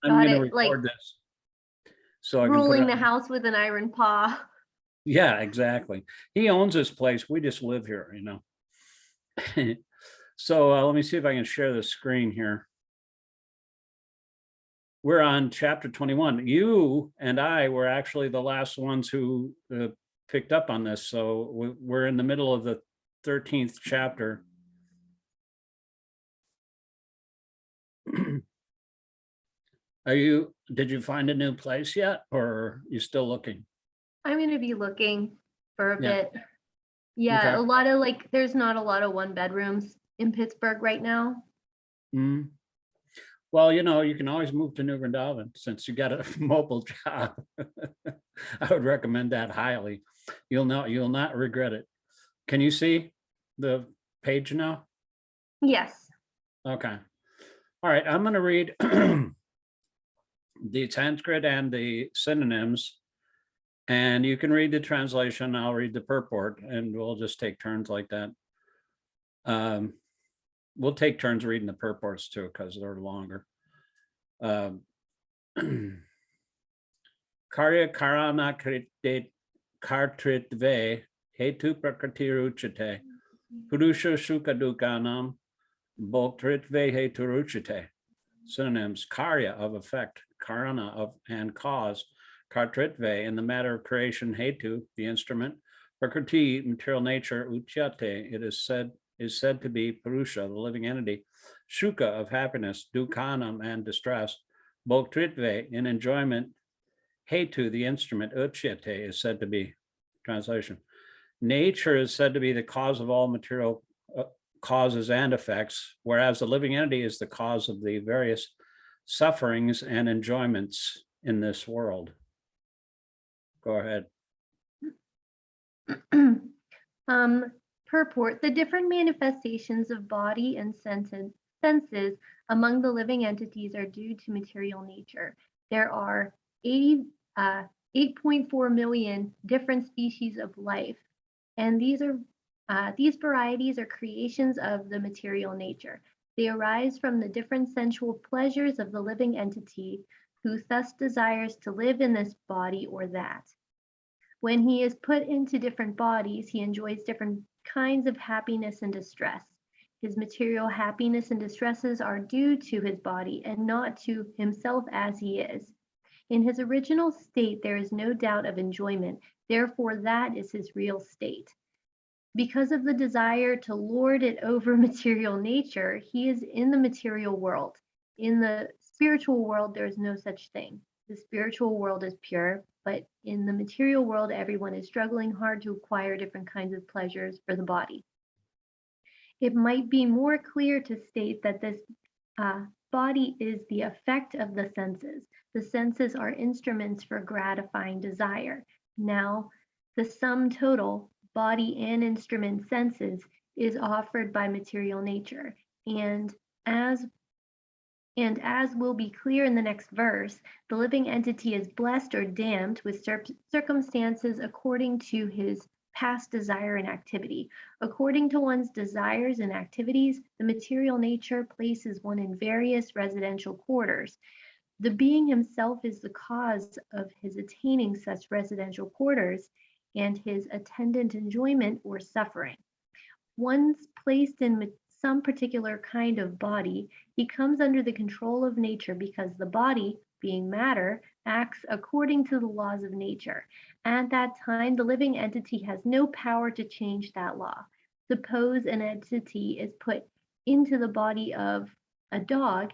I'm Got going to it. Like record this so I can put it ruling the on. house with an iron paw. Yeah, exactly. He owns this place. We just live here, you know. So let me see if I can share the screen here. We're on chapter 21. You and I were actually the last ones who picked up on this. So we're in the middle of the 13th chapter. Did you find a new place yet, or are you still looking? I'm going to be looking for a Yeah. bit. Yeah, Okay. a lot of there's not a lot of one bedrooms in Pittsburgh right now. Mm. Well, you know, you can always move to New Vrindavan since you got a mobile job. I would recommend that highly. You'll not regret it. Can you see the page now? Yes. Okay. All right, I'm going to read the Sanskrit and the synonyms, and you can read the translation. I'll read the purport, and we'll just take turns like that. We'll take turns reading the purports too, because they're longer. Karya karana kartritve hetu prakritiruchate purusha shuka dukanam bhoktritve heturuchate. Synonyms: karya, of effect; karana, of and cause; kartritve, in the matter of creation; hetu, the instrument; prakriti, material nature; uchyate, it is said to be; purusha, the living entity; shuka, of happiness; dukhanam, and distress; bhoktritve, in enjoyment; hetu, the instrument; uchyate, is said to be. Translation: nature is said to be the cause of all material causes and effects, whereas the living entity is the cause of the various sufferings and enjoyments in this world. Go ahead. Purport: the different manifestations of body and senses among the living entities are due to material nature. There are 8.4 million different species of life, and these varieties are creations of the material nature. They arise from the different sensual pleasures of the living entity, who thus desires to live in this body or that. When he is put into different bodies, he enjoys different kinds of happiness and distress. His material happiness and distresses are due to his body and not to himself as he is. In his original state, there is no doubt of enjoyment, therefore that is his real state. Because of the desire to lord it over material nature, he is in the material world. In the spiritual world, there is no such thing. The spiritual world is pure, but in the material world, everyone is struggling hard to acquire different kinds of pleasures for the body. It might be more clear to state that this body is the effect of the senses. The senses are instruments for gratifying desire. Now, the sum total, body and instrument senses, is offered by material nature. And as will be clear in the next verse, the living entity is blessed or damned with circumstances according to his past desire and activity. According to one's desires and activities, the material nature places one in various residential quarters. The being himself is the cause of his attaining such residential quarters and his attendant enjoyment or suffering. Once placed in some particular kind of body, he comes under the control of nature because the body, being matter, acts according to the laws of nature. At that time, the living entity has no power to change that law. Suppose an entity is put into the body of a dog.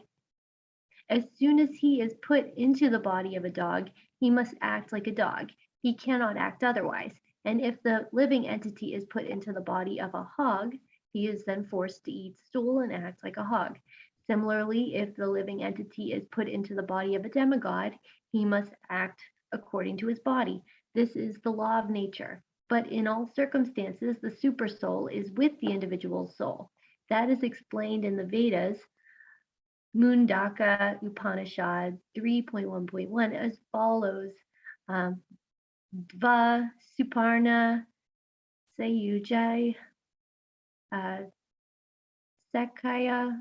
As soon as he is put into the body of a dog, he must act like a dog. He cannot act otherwise. And if the living entity is put into the body of a hog, he is then forced to eat stool and act like a hog. Similarly, if the living entity is put into the body of a demigod, he must act according to his body. This is the law of nature. But in all circumstances, the supersoul is with the individual soul. That is explained in the Vedas, Mundaka Upanishad 3.1.1 as follows. Dva Suparna Sayujai Sekaya.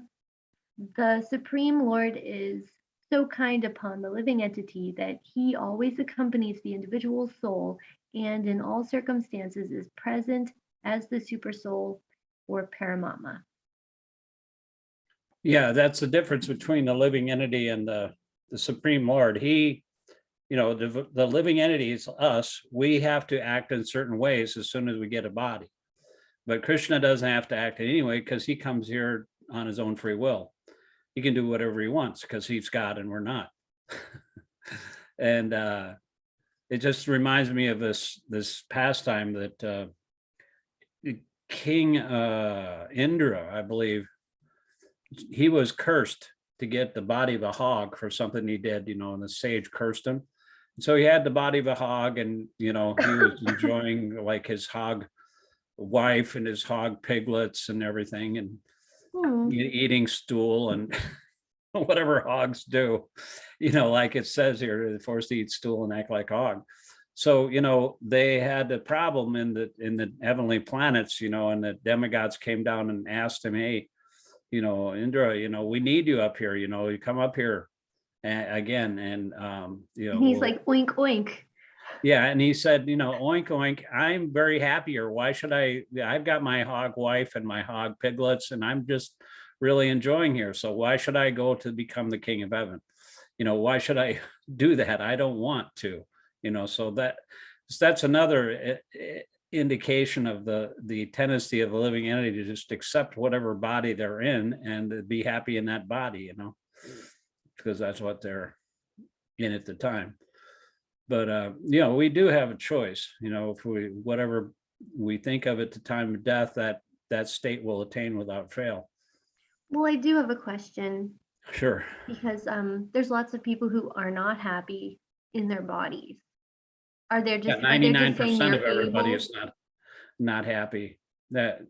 The Supreme Lord is so kind upon the living entity that he always accompanies the individual soul and in all circumstances is present as the supersoul or Paramatma. Yeah, that's the difference between the living entity and the Supreme Lord. He, the living entity is us. We have to act in certain ways as soon as we get a body. But Krishna doesn't have to act anyway because he comes here on his own free will. He can do whatever he wants because he's God and we're not. And it just reminds me of this pastime that King Indra, I believe, he was cursed to get the body of a hog for something he did, and the sage cursed him. So he had the body of a hog, and he was enjoying like his hog wife and his hog piglets and everything, and eating stool and whatever hogs do, like it says here, they're forced to eat stool and act like a hog. So they had a problem in the heavenly planets, and the demigods came down and asked him, hey, Indra, we need you up here, you come up here again. And he's like, oink oink. Yeah, and he said, oink oink, I'm very happy here. Why should I've got my hog wife and my hog piglets, and I'm just really enjoying here. So why should I go to become the king of heaven? Why should I do that? I don't want to, so that's another indication of the tendency of a living entity to just accept whatever body they're in and be happy in that body, because that's what they're in at the time. But we do have a choice, if whatever we think of at the time of death, that state will attain without fail. Well, I do have a question. Sure. Because there's lots of people who are not happy in their bodies. Are there just 99% of everybody is not happy. That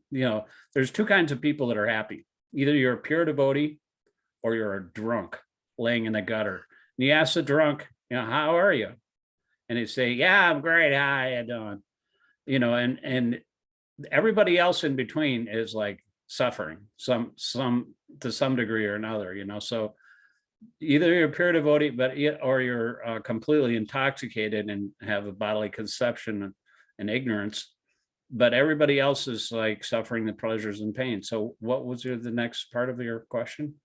there's two kinds of people that are happy. Either you're a pure devotee or you're a drunk laying in the gutter. And you ask the drunk, how are you? And they say, yeah, I'm great. How you doing? And everybody else in between is like suffering some to some degree or another, so either you're a pure devotee or you're completely intoxicated and have a bodily conception and ignorance, but everybody else is like suffering the pleasures and pain. So what was the next part of your question?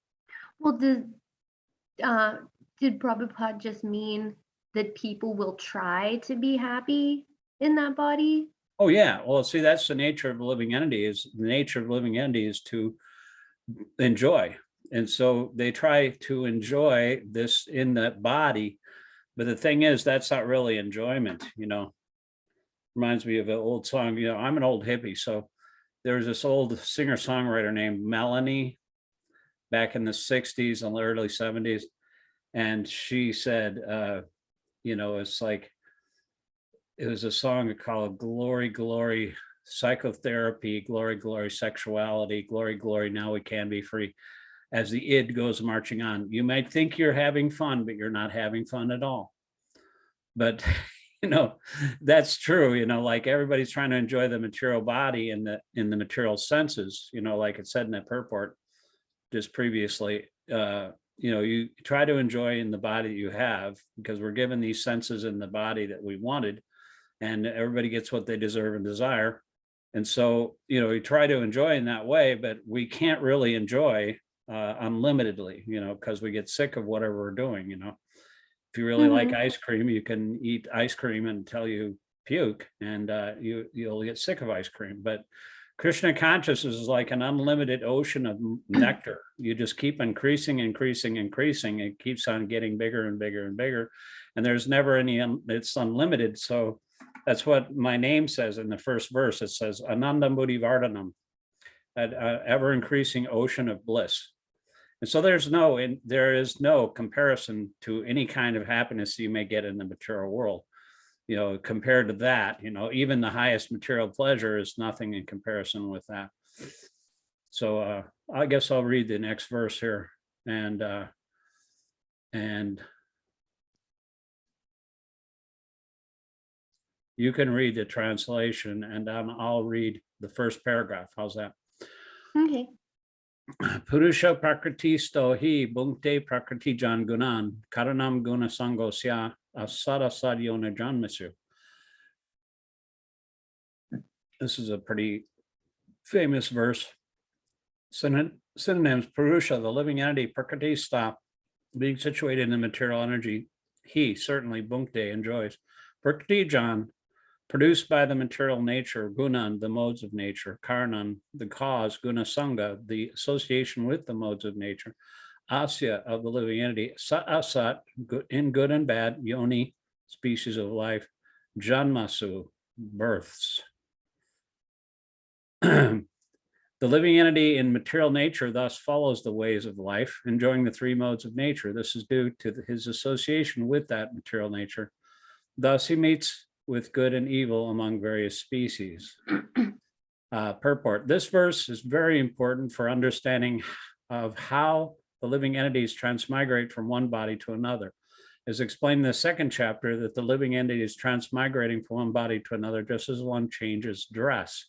Well, did Prabhupada just mean that people will try to be happy in that body? Oh yeah, well, see, that's the nature of a living entity. The nature of living entity is to enjoy, and so they try to enjoy this in that body. But the thing is, that's not really enjoyment. Reminds me of an old song. I'm an old hippie, so there's this old singer-songwriter named Melanie back in the 60s and early 70s, and she said, it's like, it was a song called Glory, Glory, Psychotherapy, Glory, Glory, Sexuality, Glory, Glory, Now We Can Be Free. As the id goes marching on, you might think you're having fun, but you're not having fun at all. But, that's true, like everybody's trying to enjoy the material body in the material senses, like it said in that purport just previously, you try to enjoy in the body you have, because we're given these senses in the body that we wanted, and everybody gets what they deserve and desire. And so, we try to enjoy in that way, but we can't really enjoy unlimitedly, because we get sick of whatever we're doing. If you really like ice cream, you can eat ice cream until you puke, and you'll get sick of ice cream. But Krishna consciousness is like an unlimited ocean of nectar. You just keep increasing. It keeps on getting bigger and bigger and bigger. And there's never any, it's unlimited. So that's what my name says in the first verse. It says, Anandam Buddhi Vardhanam, an ever increasing ocean of bliss. And so there is no comparison to any kind of happiness you may get in the material world. Compared to that, even the highest material pleasure is nothing in comparison with that. So I guess I'll read the next verse here, and you can read the translation, and I'll read the first paragraph. How's that? Okay. Purusha prakritisto hi bhunkte prakritijan gunan karanam guna sangosya asada sadyona janmasu. This is a pretty famous verse. Synonyms: Purusha, the living entity; Prakritista, being situated in the material energy; he, certainly; Bhunkte, enjoys; Prakritijan, produced by the material nature; Gunan, the modes of nature; Karnan, the cause; Guna Sangha, the association with the modes of nature; Asya, of the living entity; Sat Asat, in good and bad; Yoni, species of life; Janmasu, births. The living entity in material nature thus follows the ways of life, enjoying the three modes of nature. This is due to his association with that material nature. Thus, he meets with good and evil among various species. Purport. This verse is very important for understanding of how the living entities transmigrate from one body to another. As explained in the second chapter, that the living entity is transmigrating from one body to another just as one changes dress.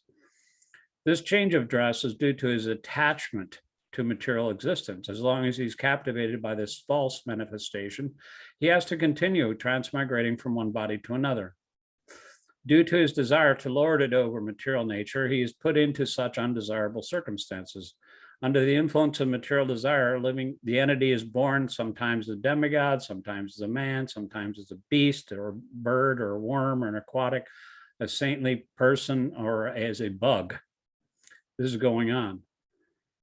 This change of dress is due to his attachment to material existence. As long as he's captivated by this false manifestation, he has to continue transmigrating from one body to another. Due to his desire to lord it over material nature, he is put into such undesirable circumstances. Under the influence of material desire, the entity is born sometimes a demigod, sometimes as a man, sometimes as a beast or a bird or a worm or an aquatic, a saintly person, or as a bug. This is going on.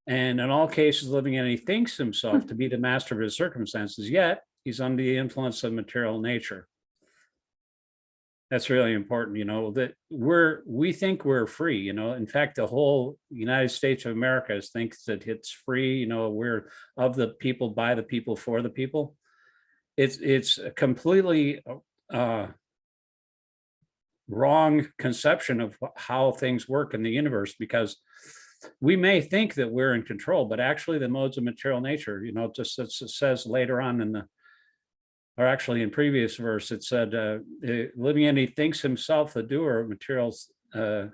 And in all cases, the living entity thinks himself to be the master of his circumstances, yet he's under the influence of material nature. That's really important, that we think we're free, in fact, the whole United States of America thinks that it's free, we're of the people, by the people, for the people. It's a completely wrong conception of how things work in the universe, because we may think that we're in control, but actually the modes of material nature, just as it says later on or actually in previous verse, it said, the living entity thinks himself the doer of materials in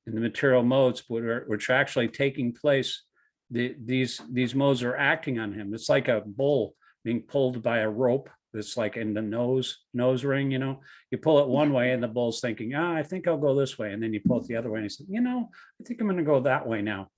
the material modes, which are actually taking place. These modes are acting on him. It's like a bull being pulled by a rope that's like in the nose ring, you pull it one way and the bull's thinking, I think I'll go this way. And then you pull it the other way and he said, I think I'm going to go that way now,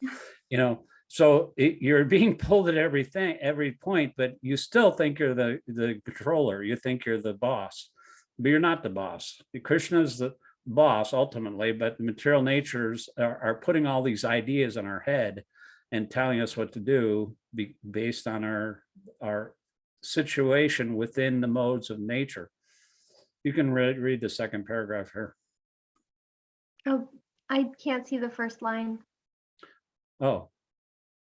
So you're being pulled at every point, but you still think you're the controller. You think you're the boss, but you're not the boss. Krishna is the boss ultimately, but the material natures are putting all these ideas in our head and telling us what to do based on our situation within the modes of nature. You can read the second paragraph here. Oh, I can't see the first line. Oh,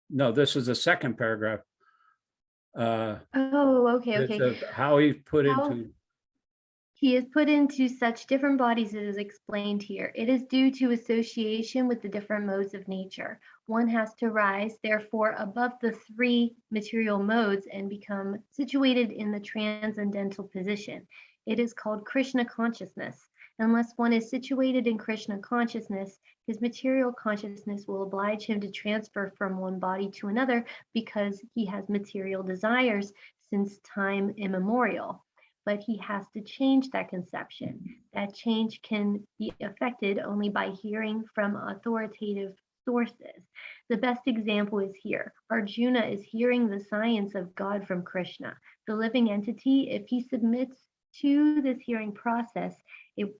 no, this is the second paragraph. Okay. How he put into. He is put into such different bodies as is explained here. It is due to association with the different modes of nature. One has to rise, therefore, above the three material modes and become situated in the transcendental position. It is called Krishna consciousness. Unless one is situated in Krishna consciousness, his material consciousness will oblige him to transfer from one body to another because he has material desires since time immemorial. But he has to change that conception. That change can be effected only by hearing from authoritative sources. The best example is here. Arjuna is hearing the science of God from Krishna. The living entity, if he submits to this hearing process, it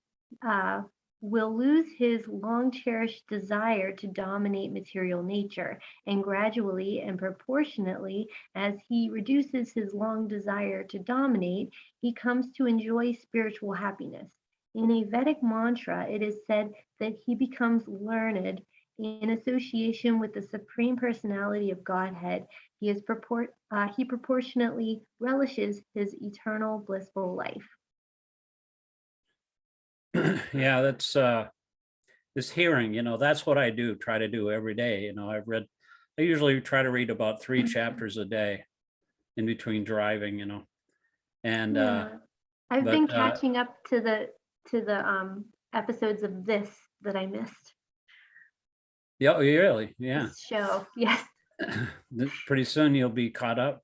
will lose his long-cherished desire to dominate material nature, and gradually and proportionately, as he reduces his long desire to dominate, he comes to enjoy spiritual happiness. In a Vedic mantra, it is said that he becomes learned in association with the Supreme Personality of Godhead. He proportionately relishes his eternal blissful life. Yeah, that's this hearing, that's what I try to do every day. I usually try to read about 3 chapters a day in between driving, and I've been catching up to the episodes of this that I missed. Yeah, really, yeah. This show, yes. pretty soon you'll be caught up.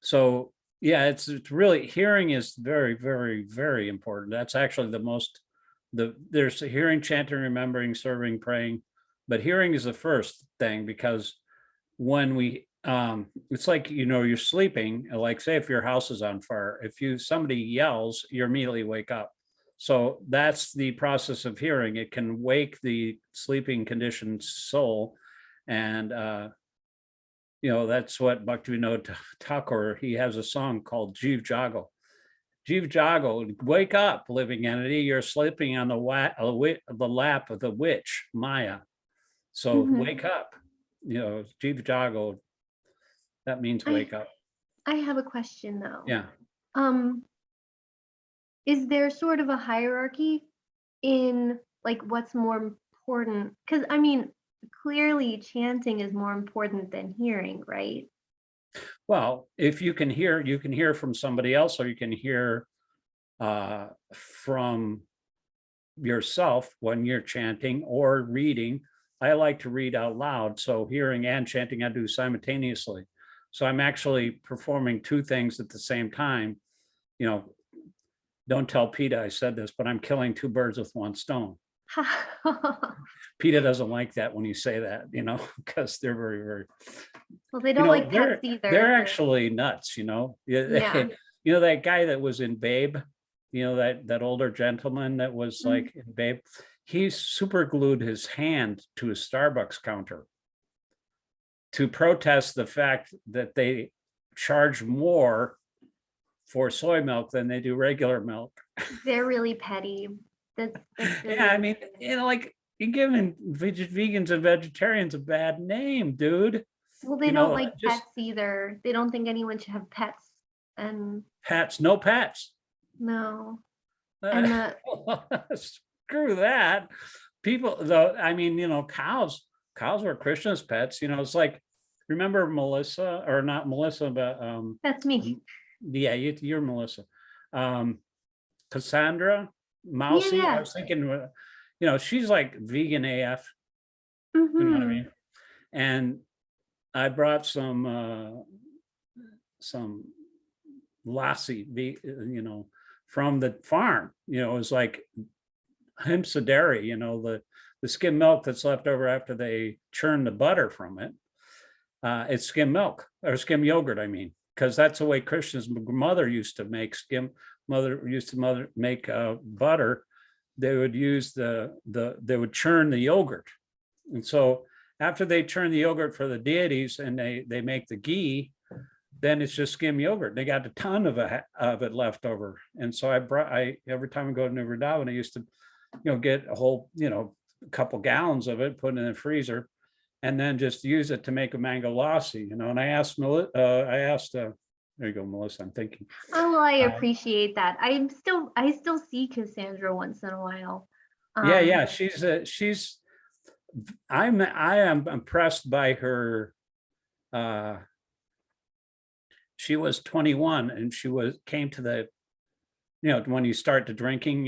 So yeah, it's really, hearing is very, very, very important. That's actually the most, there's hearing, chanting, remembering, serving, praying, but hearing is the first thing, because when we, it's like, you're sleeping, like say if your house is on fire, if somebody yells, you immediately wake up. So that's the process of hearing. It can wake the sleeping conditioned soul. And that's what Bhaktivinoda Thakur, he has a song called Jeev Jago. Jeev Jago, wake up, living entity. You're sleeping on the lap of the witch, Maya. So wake up, Jeev Jago, that means wake up. I have a question though. Yeah. Is there sort of a hierarchy in like what's more important? Because I mean, clearly chanting is more important than hearing, right? Well, if you can hear from somebody else, or you can hear from yourself when you're chanting or reading. I like to read out loud, so hearing and chanting I do simultaneously. So I'm actually performing two things at the same time. Don't tell PETA I said this, but I'm killing two birds with one stone. PETA doesn't like that when you say that, because they're very, very, well, they don't like pets either. They're actually nuts, Yeah. That guy that was in Babe, that older gentleman that was like in Babe, he super glued his hand to a Starbucks counter to protest the fact that they charge more for soy milk than they do regular milk. They're really petty. That's really yeah, I mean, like you're giving vegans and vegetarians a bad name, dude. Well, they don't like pets either. They don't think anyone should have pets. And pets, no pets. No. And screw that. People, though, I mean, cows were Krishna's pets. It's like, remember Mellisa, or not Mellisa, but that's me. Yeah, you're Mellisa. Cassandra, Mousy. Yeah. I was thinking, she's like vegan AF. You know what I mean? And I brought some lassi, from the farm. It was like Himsa dairy, the skim milk that's left over after they churn the butter from it. It's skim milk, or skim yogurt, I mean, because that's the way Krishna's mother used to make butter. They would use they would churn the yogurt. And so after they churn the yogurt for the deities and they make the ghee, then it's just skim yogurt. They got a ton of it left over. And so every time I go to New Vrindavan, I used to, get a whole, a couple gallons of it, put it in the freezer, and then just use it to make a mango lassi, And I asked, there you go, Melissa, I'm thinking. Oh, well, I appreciate that. I still see Cassandra once in a while. Yeah. I am impressed by her. She was 21 and came to the, when you start to drinking,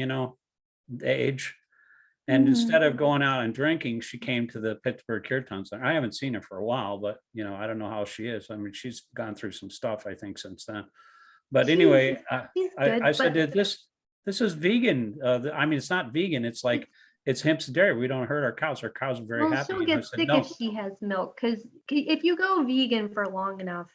the age. And instead of going out and drinking, she came to the Pittsburgh Kirtan Center. I haven't seen her for a while, but I don't know how she is. I mean, she's gone through some stuff, I think, since then. But anyway, I said, this is vegan. I mean, it's not vegan. It's like, it's Himsa dairy. We don't hurt our cows. Our cows are very happy. She'll get sick if she has milk, because if you go vegan for long enough,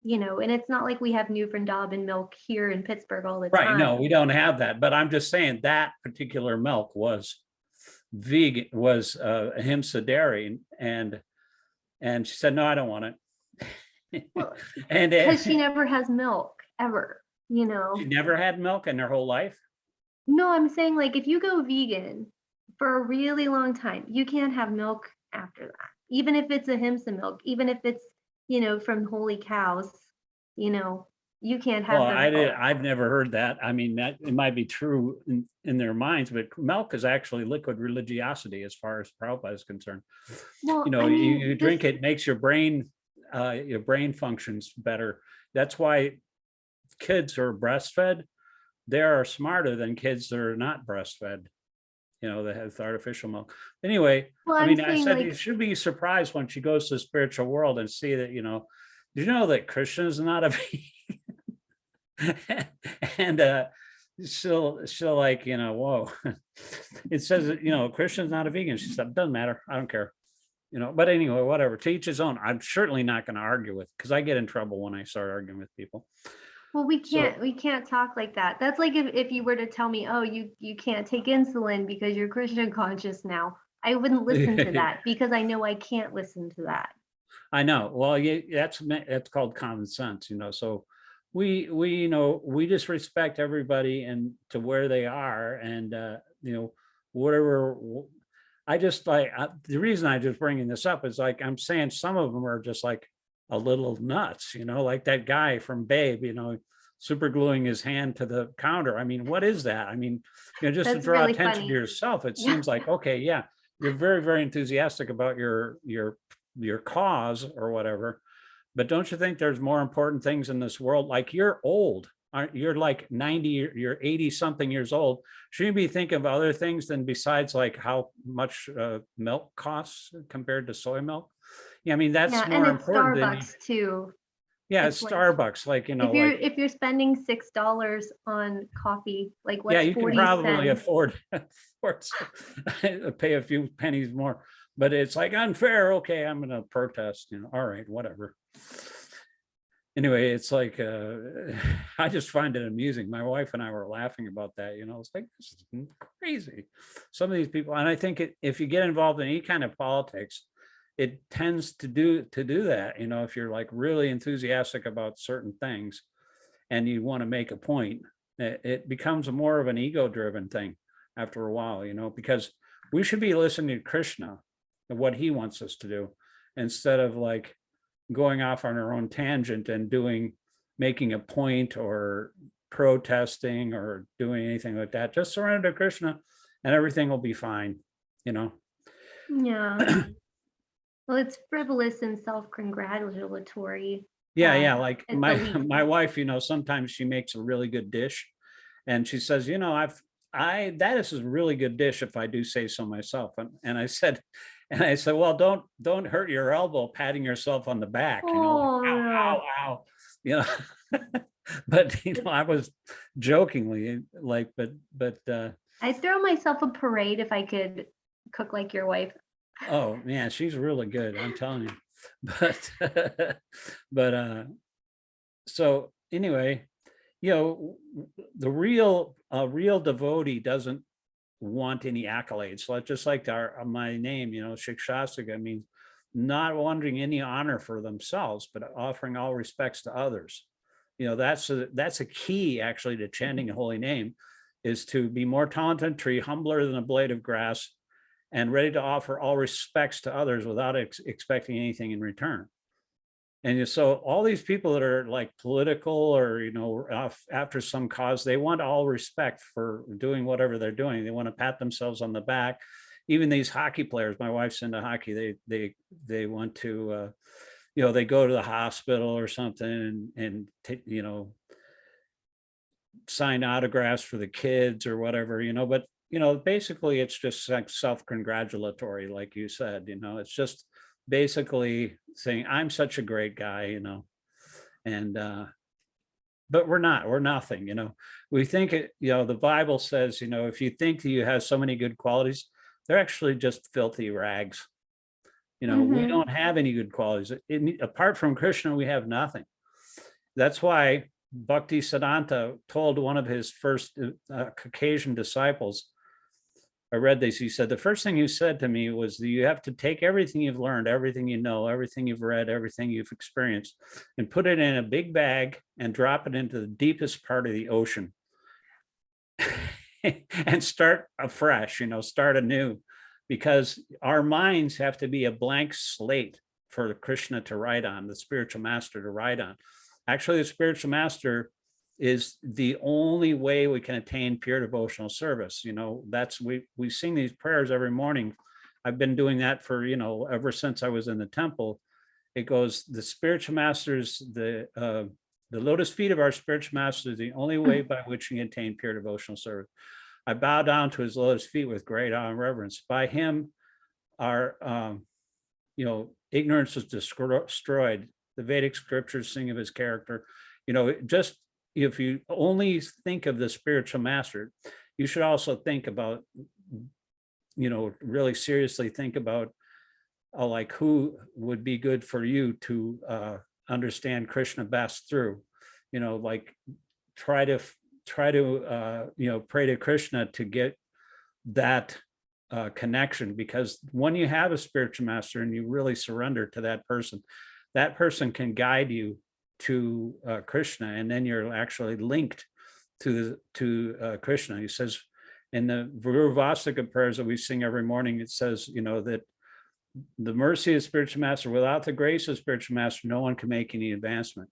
and it's not like we have New Vrindavan milk here in Pittsburgh all the time. Right, no, we don't have that. But I'm just saying that particular milk was vegan, was Himsa dairy, and she said, no, I don't want it. Well, and because she never has milk ever, She never had milk in her whole life? No, I'm saying, like, if you go vegan for a really long time, you can't have milk after that. Even if it's a Himsa milk, even if it's, from holy cows, you can't have. Well, I've never heard that. I mean, that it might be true in their minds, but milk is actually liquid religiosity as far as Prabhupada is concerned. Well, you drink it, makes your brain functions better. That's why kids who are breastfed, they are smarter than kids that are not breastfed. that has artificial milk. Anyway, Well, I I'm mean, I saying, said like, you should be surprised when she goes to the spiritual world and see that, did you know that Krishna is not a vegan? And she'll like, whoa. It says that, Krishna's not a vegan. She said, doesn't matter. I don't care. But anyway, whatever, to each his own. I'm certainly not going to argue with, because I get in trouble when I start arguing with people. well, we So can't talk like that. That's like if you were to tell me, oh, you can't take insulin because you're Christian conscious now. I wouldn't listen to that because I know I can't listen to that. I know. Well, yeah, that's called common sense, So we just respect everybody and to where they are, and whatever. I just like the reason I just bringing this up is like I'm saying some of them are just like a little nuts, like that guy from Babe, super gluing his hand to the counter. I mean, what is that? I mean, just to That's draw really attention funny. to yourself. It Yeah. seems like, okay, yeah, you're very, very enthusiastic about your cause or whatever, but don't you think there's more important things in this world? Like you're old, aren't you're like 90, you're 80 something years old. Shouldn't you be thinking of other things than besides like how much milk costs compared to soy milk? Yeah, I mean, that's Yeah, and more it's important than, Starbucks too. yeah, It's it's like Starbucks, like, if you're spending $6 on coffee, like yeah, what's you can 40 probably cents? afford pay a few pennies more, but it's like unfair. Okay, I'm going to protest, all right, whatever. Anyway, it's like, I just find it amusing. My wife and I were laughing about that, it's like, this is crazy. Some of these people, and I think if you get involved in any kind of politics, it tends to do that, if you're like really enthusiastic about certain things and you want to make a point, it becomes more of an ego driven thing after a while, because we should be listening to Krishna and what he wants us to do, instead of like going off on our own tangent and making a point or protesting or doing anything like that. Just surrender to Krishna and everything will be fine, Yeah. Well, it's frivolous and self-congratulatory. Yeah, like at the least. my wife, sometimes she makes a really good dish and she says, that is a really good dish if I do say so myself. And I said, well, don't hurt your elbow patting yourself on the back, like, Oh, ow, ow, but I was jokingly like, but I'd throw myself a parade if I could cook like your wife. oh man, she's really good, I'm telling you. But so anyway, the real devotee doesn't want any accolades. So just like my name, Śikṣāṣtaka means not wanting any honor for themselves, but offering all respects to others. That's a key actually to chanting a holy name, is to be more talented than a tree, humbler than a blade of grass, and ready to offer all respects to others without expecting anything in return. And so all these people that are like political or, after some cause, they want all respect for doing whatever they're doing. They want to pat themselves on the back. Even these hockey players, my wife's into hockey, they want to, they go to the hospital or something and sign autographs for the kids or whatever, but, basically it's just like self-congratulatory, like you said, it's just basically saying I'm such a great guy, and but we're nothing, we think it, the Bible says, if you think that you have so many good qualities, they're actually just filthy rags. We don't have any good qualities. Apart from Krishna, we have nothing. That's why Bhakti Siddhanta told one of his first Caucasian disciples, I read this, he said, the first thing you said to me was that you have to take everything you've learned, everything you know, everything you've read, everything you've experienced, and put it in a big bag and drop it into the deepest part of the ocean and start afresh, start anew, because our minds have to be a blank slate for Krishna to write on, the spiritual master to write on. Actually, the spiritual master is the only way we can attain pure devotional service. That's we sing these prayers every morning. I've been doing that for, ever since I was in the temple. It goes, the spiritual masters, the lotus feet of our spiritual master is the only way by which we attain pure devotional service. I bow down to his lotus feet with great awe and reverence. By him, our ignorance is destroyed. The Vedic scriptures sing of his character. Just if you only think of the spiritual master, you should also think about, really seriously think about like who would be good for you to understand Krishna best through, like try to pray to Krishna to get that connection, because when you have a spiritual master and you really surrender to that person can guide you to Krishna, and then you're actually linked to Krishna. He says in the Bhagavad-gītā prayers that we sing every morning, it says, that the mercy of spiritual master, without the grace of spiritual master, no one can make any advancement.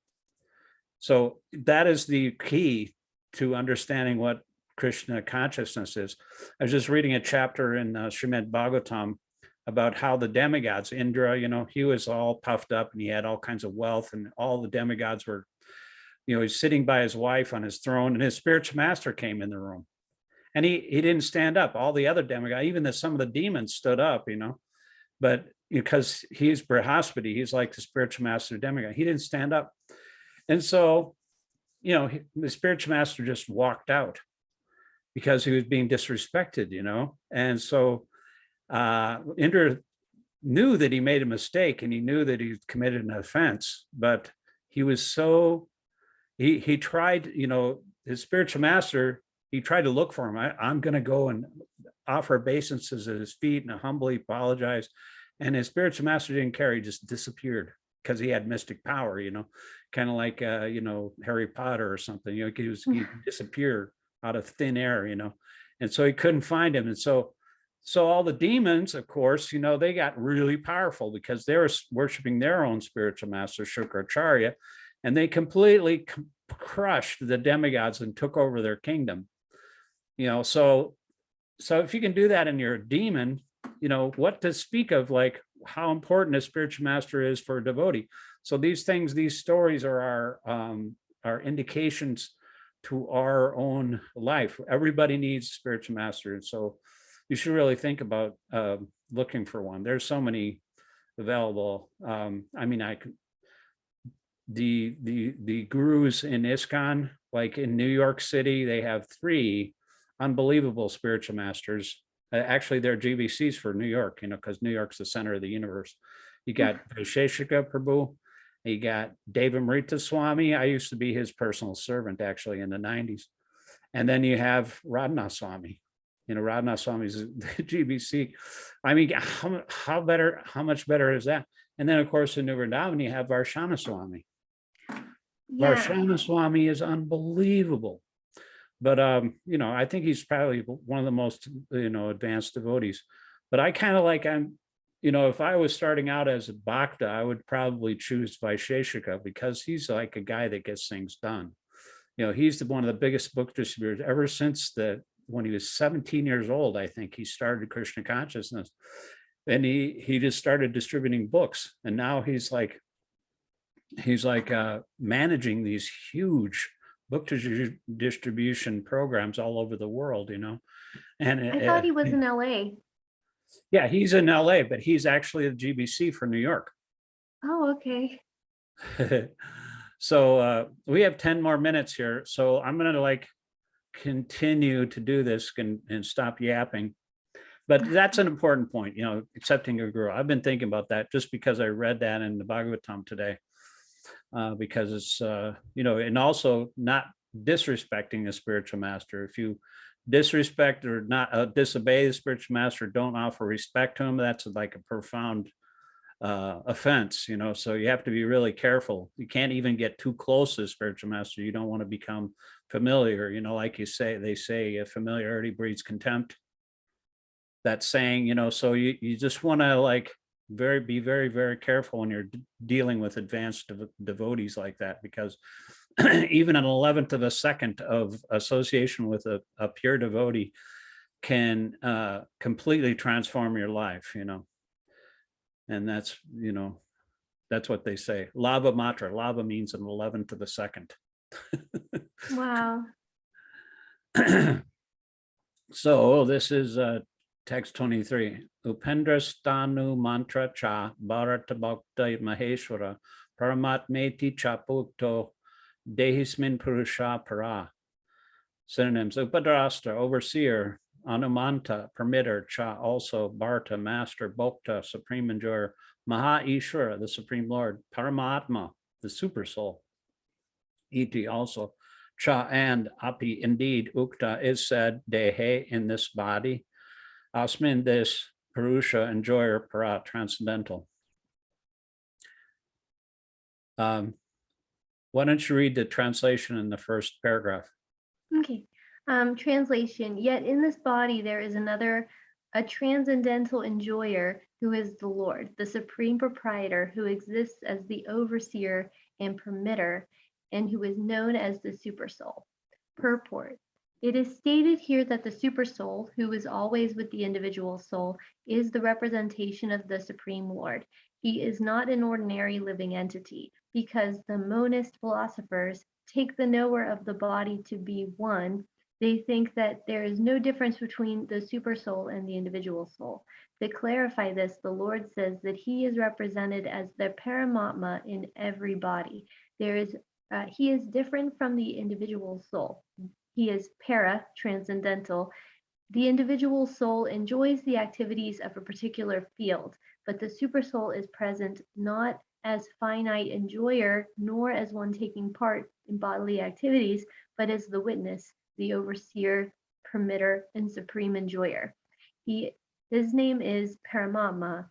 So that is the key to understanding what Krishna consciousness is. I was just reading a chapter in Srimad Bhagavatam about how the demigods, Indra, he was all puffed up and he had all kinds of wealth, and all the demigods were, he's sitting by his wife on his throne, and his spiritual master came in the room, and he didn't stand up. All the other demigods, even some of the demons stood up, but because he's Brihaspati, he's like the spiritual master demigod, he didn't stand up. And so, the spiritual master just walked out because he was being disrespected, and so Indra knew that he made a mistake, and he knew that he committed an offense, but he was he tried, his spiritual master, he tried to look for him. I'm going to go and offer obeisances at his feet and humbly apologize. And his spiritual master didn't care. He just disappeared because he had mystic power, kind of like, Harry Potter or something, he disappeared out of thin air, and so he couldn't find him. And so all the demons, of course, they got really powerful because they were worshiping their own spiritual master, Śikṣāṣtaka, and they completely crushed the demigods and took over their kingdom. So if you can do that and you're a demon, what to speak of, like how important a spiritual master is for a devotee. So these stories are our indications to our own life. Everybody needs a spiritual master. And so you should really think about looking for one. There's so many available. The gurus in ISKCON, like in New York City, they have 3 unbelievable spiritual masters. Actually, they're GBCs for New York, because New York's the center of the universe. You got Śikṣāṣtaka Prabhu, you got Devamrita Swami. I used to be his personal servant, actually, in the 90s. And then you have Radhanath Swami. Radhanath Swami's the GBC. How much better is that? And then, of course, in New Vrindavan, you have Varshana Swami. Yeah. Varshana Swami is unbelievable. But, I think he's probably one of the most, advanced devotees. But I kind of like, if I was starting out as a bhakta, I would probably choose Vaisheshika, because he's like a guy that gets things done. He's one of the biggest book distributors ever since when he was 17 years old. I think he started Krishna consciousness, and he just started distributing books. And now he's like managing these huge book distribution programs all over the world, And I thought he was in LA. Yeah, he's in LA, but he's actually the GBC for New York. Oh, okay. So we have 10 more minutes here. So I'm going to continue to do this and stop yapping. But that's an important point, accepting a guru. I've been thinking about that just because I read that in the Bhagavatam today. Because it's, and also not disrespecting the spiritual master. If you disrespect or not disobey the spiritual master, don't offer respect to him, that's like a profound offense, so you have to be really careful. You can't even get too close to the spiritual master. You don't want to become familiar, like they say, familiarity breeds contempt. That saying, so you just want to be very, very careful when you're dealing with advanced devotees like that, because even an 11th of a second of association with a pure devotee can completely transform your life, and that's what they say. Lava matra. Lava means an 11th of a second. Wow. So this is text 23. Upendrastanu mantra cha bharata bhakta maheshwara paramatmeti cha pukto dehismin purusha para. Synonyms: Upadrasta, overseer; Anumanta, permitter; Cha, also; Bharata, master; Bhokta, supreme enjoyer; Maha Ishvara, the supreme lord; Paramatma, the super soul; Iti, also; Cha, and; Api, indeed; Ukta, is said; Dehe, in this body; Asmin, this; Purusha, enjoyer; Para, transcendental. Why don't you read the translation in the first paragraph? Okay. Translation: Yet in this body there is another, a transcendental enjoyer, who is the Lord, the supreme proprietor, who exists as the overseer and permitter, and who is known as the supersoul. Purport: It is stated here that the supersoul, who is always with the individual soul, is the representation of the Supreme Lord. He is not an ordinary living entity, because the monist philosophers take the knower of the body to be one. They think that there is no difference between the supersoul and the individual soul. To clarify this, the Lord says that he is represented as the Paramatma in every body. He is different from the individual soul. He is para, transcendental. The individual soul enjoys the activities of a particular field, but the supersoul is present not as finite enjoyer, nor as one taking part in bodily activities, but as the witness, the overseer, permitter, and supreme enjoyer. His name is Paramatma,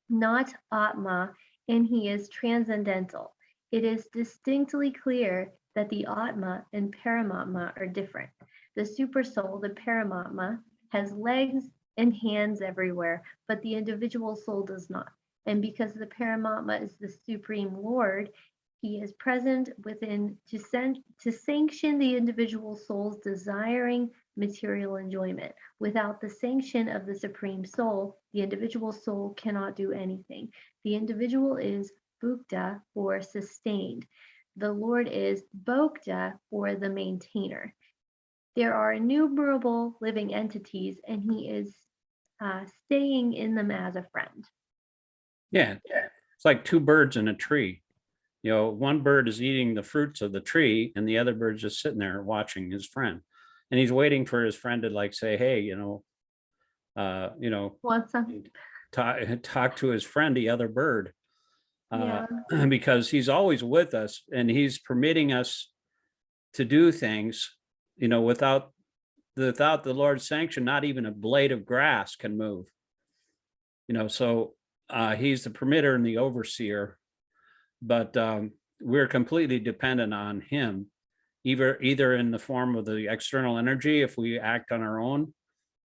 not Atma, and he is transcendental. It is distinctly clear that the Atma and Paramatma are different. The supersoul, the Paramatma, has legs and hands everywhere, but the individual soul does not. And because the Paramatma is the supreme Lord, he is present within to sanction the individual soul's desiring material enjoyment. Without the sanction of the supreme soul, the individual soul cannot do anything. The individual is bhukta, or sustained. The Lord is bhokta, or the maintainer. There are innumerable living entities, and he is staying in them as a friend. Yeah, it's like two birds in a tree. One bird is eating the fruits of the tree, and the other bird's just sitting there watching his friend, and he's waiting for his friend to like say, "Hey, Want some? talk to his friend, the other bird," Yeah. because he's always with us, and he's permitting us to do things, without the Lord's sanction. Not even a blade of grass can move. So he's the permitter and the overseer. But we're completely dependent on him, either in the form of the external energy. If we act on our own,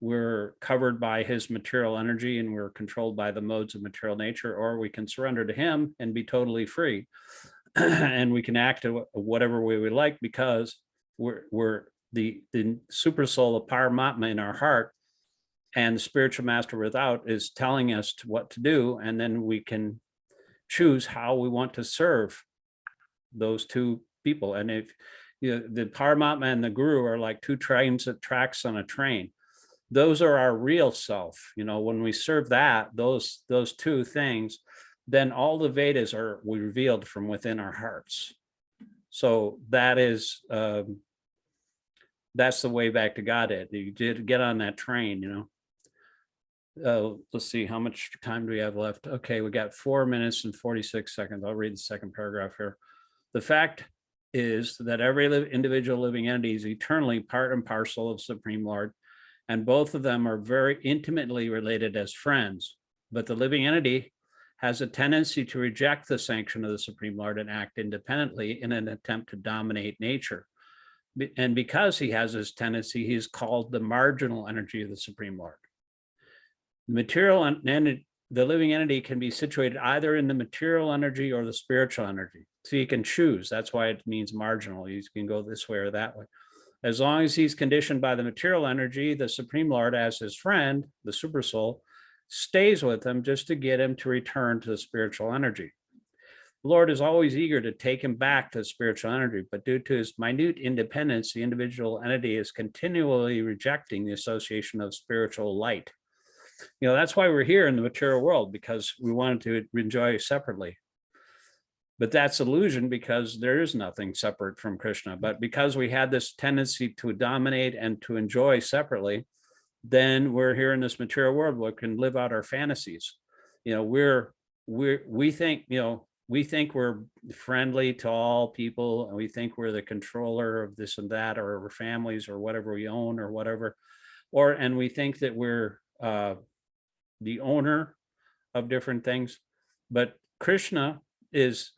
we're covered by his material energy and we're controlled by the modes of material nature, or we can surrender to him and be totally free. And we can act whatever way we like, because we're the super soul of Paramatma in our heart, and the spiritual master without is telling us what to do, and then we can choose how we want to serve those two people. And if the Paramatma and the Guru are like two tracks on a train, those are our real self. When we serve those two things, then all the Vedas are revealed from within our hearts. So that's the way back to Godhead. You did get on that train. Let's see, how much time do we have left? Okay, we got 4 minutes and 46 seconds. I'll read the second paragraph here. The fact is that every individual living entity is eternally part and parcel of Supreme Lord, and both of them are very intimately related as friends. But the living entity has a tendency to reject the sanction of the Supreme Lord and act independently in an attempt to dominate nature. And because he has this tendency, he is called the marginal energy of the Supreme Lord. The material and the living entity can be situated either in the material energy or the spiritual energy. So he can choose. That's why it means marginal. You can go this way or that way. As long as he's conditioned by the material energy, the Supreme Lord, as his friend, the super soul, stays with him just to get him to return to the spiritual energy. The Lord is always eager to take him back to spiritual energy, but due to his minute independence, the individual entity is continually rejecting the association of spiritual light. That's why we're here in the material world, because we wanted to enjoy separately. But that's illusion, because there is nothing separate from Krishna. But because we had this tendency to dominate and to enjoy separately, then we're here in this material world where we can live out our fantasies. We think we're friendly to all people, and we think we're the controller of this and that, or our families, or whatever we own, or whatever, and we think that we're the owner of different things. But Krishna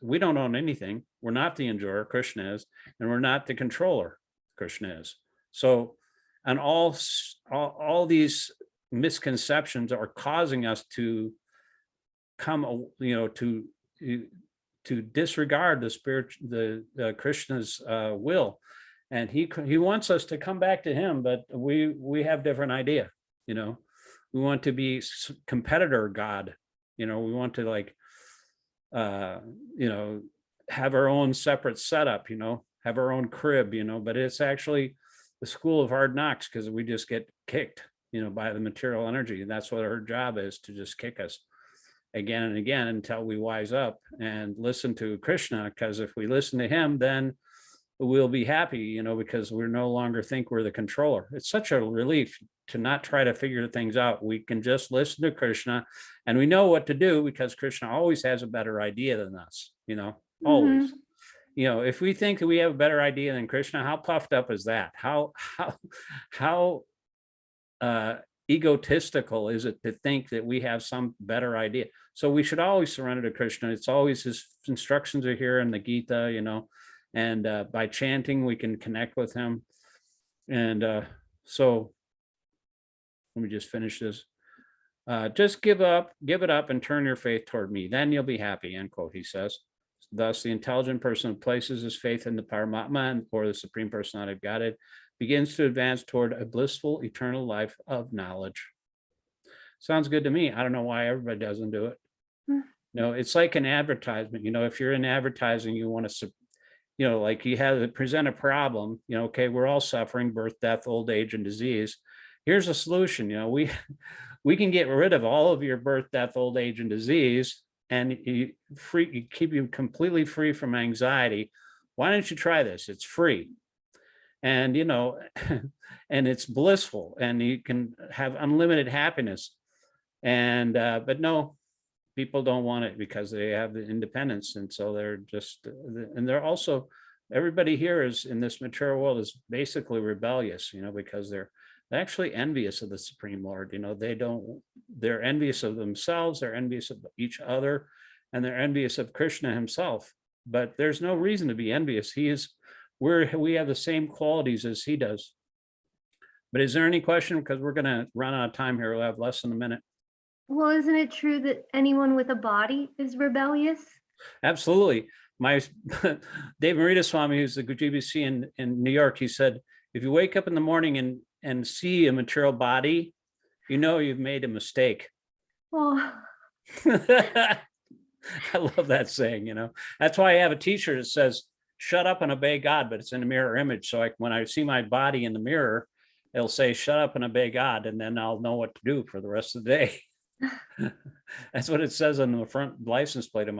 we don't own anything. We're not the enjoyer, Krishna is, and we're not the controller, Krishna is. So, and all these misconceptions are causing us to come, to disregard the spirit, the Krishna's will, and he wants us to come back to him, but we have different idea. We want to be competitor God. We want to have our own separate setup, have our own crib, but it's actually the school of hard knocks, because we just get kicked, by the material energy. And that's what our job is, to just kick us again and again until we wise up and listen to Krishna. Because if we listen to him, then we'll be happy, because we no longer think we're the controller. It's such a relief to not try to figure things out. We can just listen to Krishna, and we know what to do, because Krishna always has a better idea than us, always. If we think that we have a better idea than Krishna, how puffed up is that? How egotistical is it to think that we have some better idea? So we should always surrender to Krishna. It's always his instructions are here in the Gita, and by chanting we can connect with him. And so let me just finish this. Just give it up and turn your faith toward me, then you'll be happy, end quote, he says. Thus, the intelligent person who places his faith in the Paramatma, or the Supreme Personality of Godhead, begins to advance toward a blissful eternal life of knowledge. Sounds good to me. I don't know why everybody doesn't do it. No, it's like an advertisement. If you're in advertising, you want to, like you have to present a problem, okay, we're all suffering birth, death, old age, and disease. Here's a solution. We can get rid of all of your birth, death, old age, and disease, and you keep you completely free from anxiety. Why don't you try this? It's free. And, and it's blissful, and you can have unlimited happiness. And, but no, people don't want it because they have the independence. And so they're just, and they're also, everybody here is in this material world is basically rebellious, because they're actually envious of the Supreme Lord. They're envious of themselves, they're envious of each other, and they're envious of Krishna himself. But there's no reason to be envious. We have the same qualities as he does. But is there any question? Because we're going to run out of time here. We'll have less than a minute. Well, isn't it true that anyone with a body is rebellious? Absolutely. My Dave Marita Swami, who's the GBC in New York, he said, if you wake up in the morning and see a material body, you've made a mistake. Oh. I love that saying, That's why I have a t-shirt that says, shut up and obey God, but it's in a mirror image. So when I see my body in the mirror, it'll say, shut up and obey God, and then I'll know what to do for the rest of the day. That's what it says on the front license plate of my